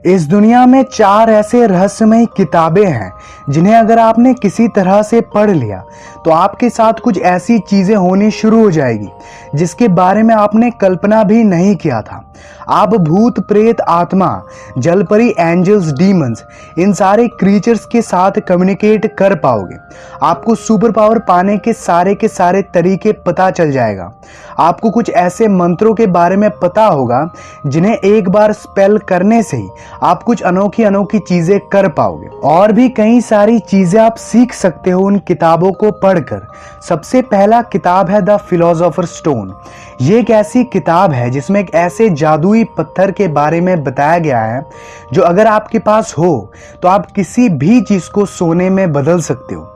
इस दुनिया में 4 ऐसे रहस्यमय किताबें हैं जिन्हें अगर आपने किसी तरह से पढ़ लिया तो आपके साथ कुछ ऐसी चीजें होनी शुरू हो जाएगी जिसके बारे में आपने कल्पना भी नहीं किया था। आप भूत, प्रेत, आत्मा, जलपरी, एंजल्स, डीमंस, इन सारे क्रीचर्स के साथ कम्युनिकेट कर पाओगे। आपको सुपर पावर पाने के सारे तरीके पता चल जाएगा। आपको कुछ ऐसे मंत्रों के बारे में पता होगा जिन्हें एक बार स्पेल करने से ही आप कुछ अनोखी चीजें कर पाओगे। और भी कई सारी चीजें आप सीख सकते हो उन किताबों को पढ़कर। सबसे पहला किताब है द फिलोसोफर स्टोन। ये एक ऐसी किताब है जिसमें एक ऐसे जादुई पत्थर के बारे में बताया गया है जो अगर आपके पास हो तो आप किसी भी चीज को सोने में बदल सकते हो।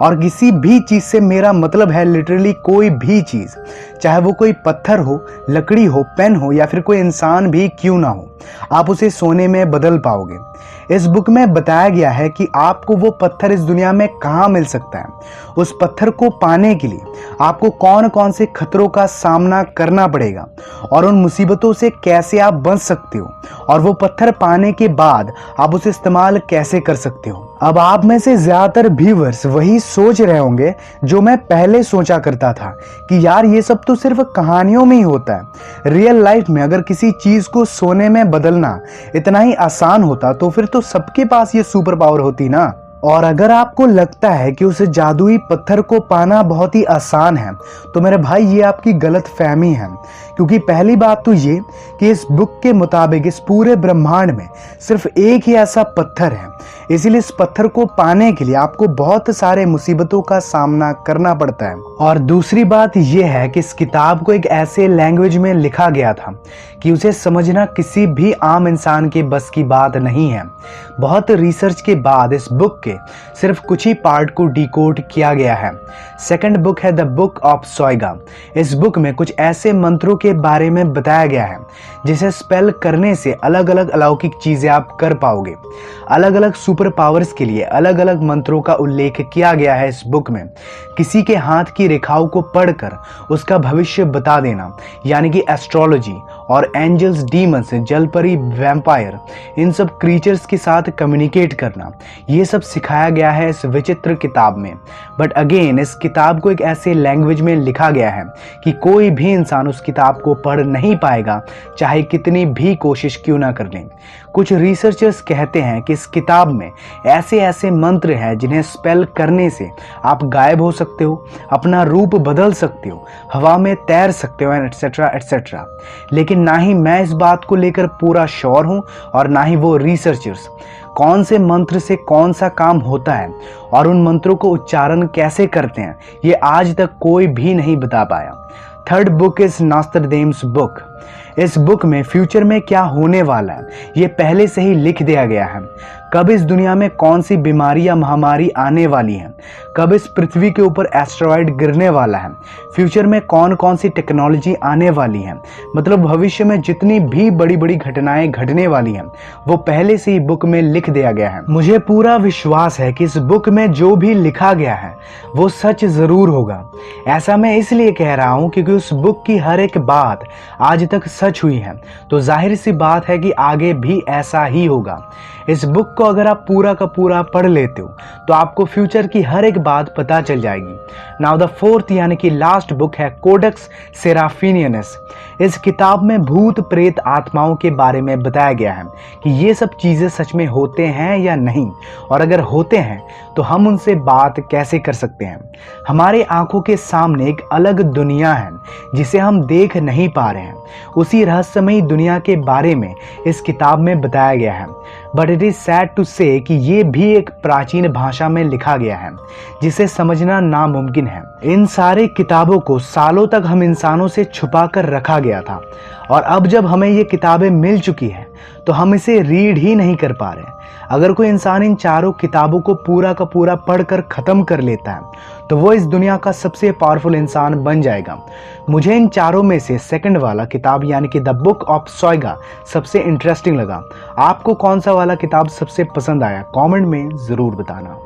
और किसी भी चीज से मेरा मतलब है लिटरली कोई भी चीज, चाहे वो कोई पत्थर हो, लकड़ी हो, पेन हो या फिर कोई इंसान भी क्यों ना हो, आप उसे सोने में बदल पाओगे। इस बुक में बताया गया है कि आपको वो पत्थर इस दुनिया में कहाँ मिल सकता है, उस पत्थर को पाने के लिए आपको कौन कौन से खतरों का सामना करना पड़ेगा और उन मुसीबतों से कैसे आप बच सकते हो, और वो पत्थर पाने के बाद आप उसे इस्तेमाल कैसे कर सकते हो। अब आप में से ज्यादातर व्यूअर्स वही सोच रहे होंगे जो मैं पहले सोचा करता था कि यार ये सब तो सिर्फ कहानियों में ही होता है। रियल लाइफ में अगर किसी चीज को सोने में बदलना इतना ही आसान होता तो फिर तो सबके पास ये सुपर पावर होती ना। और अगर आपको लगता है कि उस जादुई पत्थर को पाना बहुत ही आसान है तो मेरे भाई ये आपकी गलत फहमी है। क्योंकि पहली बात तो ये कि इस बुक के मुताबिक इस पूरे ब्रह्मांड में सिर्फ एक ही ऐसा पत्थर है, इसीलिए इस पत्थर को पाने के लिए आपको बहुत सारे मुसीबतों का सामना करना पड़ता है। और दूसरी बात यह है कि इस किताब को एक ऐसे लैंग्वेज में लिखा गया था कि उसे समझना किसी भी आम इंसान के बस की बात नहीं है। बहुत रिसर्च के बाद इस बुक के सिर्फ कुछ ही पार्ट को डिकोड किया गया है। सेकंड बुक है द बुक ऑफ सोएगा। इस बुक में कुछ ऐसे मंत्रों के बारे में बताया गया है जिसे स्पेल करने से अलग अलग अलौकिक चीजें आप कर पाओगे। अलग अलग सुपर पावर्स के लिए अलग अलग मंत्रों का उल्लेख किया गया है इस बुक में। किसी के हाथ की रेखाओं को पढ़कर उसका भविष्य बता देना, यानी कि एस्ट्रोलॉजी, और एंजल्स, डीमंस, जलपरी, वैम्पायर, इन सब क्रीचर्स के साथ कम्युनिकेट करना, ये सब सिखाया गया है इस विचित्र किताब में। बट अगेन इस किताब को एक ऐसे लैंग्वेज में लिखा गया है कि कोई भी इंसान उस किताब को पढ़ नहीं पाएगा, चाहे कितनी भी कोशिश क्यों ना कर लें। कुछ रिसर्चर्स कहते हैं कि इस किताब में ऐसे ऐसे मंत्र हैं जिन्हें स्पेल करने से आप गायब हो सकते हो, अपना रूप बदल सकते हो, हवा में तैर सकते हो, एटसेट्रा एटसेट्रा। लेकिन ना ही मैं इस बात को लेकर पूरा श्योर हूं और ना ही वो रिसर्चर्स। कौन से मंत्र से कौन सा काम होता है और उन मंत्रों को उच्चारण कैसे करते हैं, ये आज तक कोई भी नहीं बता पाया। Third book is Nostradamus book. इस बुक में फ्यूचर में क्या होने वाला है ये पहले से ही लिख दिया गया है। कब इस दुनिया में कौन सी बीमारी या महामारी आने वाली है, कब इस पृथ्वी के ऊपर एस्टेरॉयड गिरने वाला है, फ्यूचर में कौन कौन सी टेक्नोलॉजी आने वाली है, मतलब भविष्य में जितनी भी बड़ी बड़ी घटनाएं घटने वाली हैं वो पहले से ही बुक में लिख दिया गया है। मुझे पूरा विश्वास है कि इस बुक में जो भी लिखा गया है वो सच जरूर होगा। ऐसा मैं इसलिए कह रहा हूँ क्योंकि उस बुक की हर एक बात आज तक सच हुई है, तो जाहिर सी बात है कि आगे भी ऐसा ही होगा। इस बुक को अगर आप पूरा का पूरा पढ़ लेते हो तो आपको फ्यूचर की हर एक बात पता चल जाएगी। नाउ द फोर्थ यानी कि लास्ट बुक है कोडेक्स सेराफिनियनस। इस किताब में भूत, प्रेत, आत्माओं के बारे में बताया गया है कि ये सब चीजें सच में होते हैं या नहीं, और अगर होते हैं तो हम उनसे बात कैसे कर सकते हैं। हमारे आंखों के सामने एक अलग दुनिया है जिसे हम देख नहीं पा रहे हैं। उसी रहस्यमयी दुनिया के बारे में इस किताब में बताया गया है। But it is sad to say कि ये भी एक प्राचीन भाषा में लिखा गया है जिसे समझना नामुमकिन है। इन सारे किताबों को सालों तक हम इंसानों से छुपा कर रखा गया था, और अब जब हमें ये किताबें मिल चुकी है तो हम इसे रीड ही नहीं कर पा रहे। अगर कोई इंसान इन चारों किताबों को पूरा का पूरा पढ़कर खत्म कर लेता है तो वो इस दुनिया का सबसे पावरफुल इंसान बन जाएगा। मुझे इन चारों में से सेकंड वाला किताब यानी कि द बुक ऑफ सोएगा सबसे इंटरेस्टिंग लगा। आपको कौन सा वाला किताब सबसे पसंद आया, कमेंट में जरूर बताना।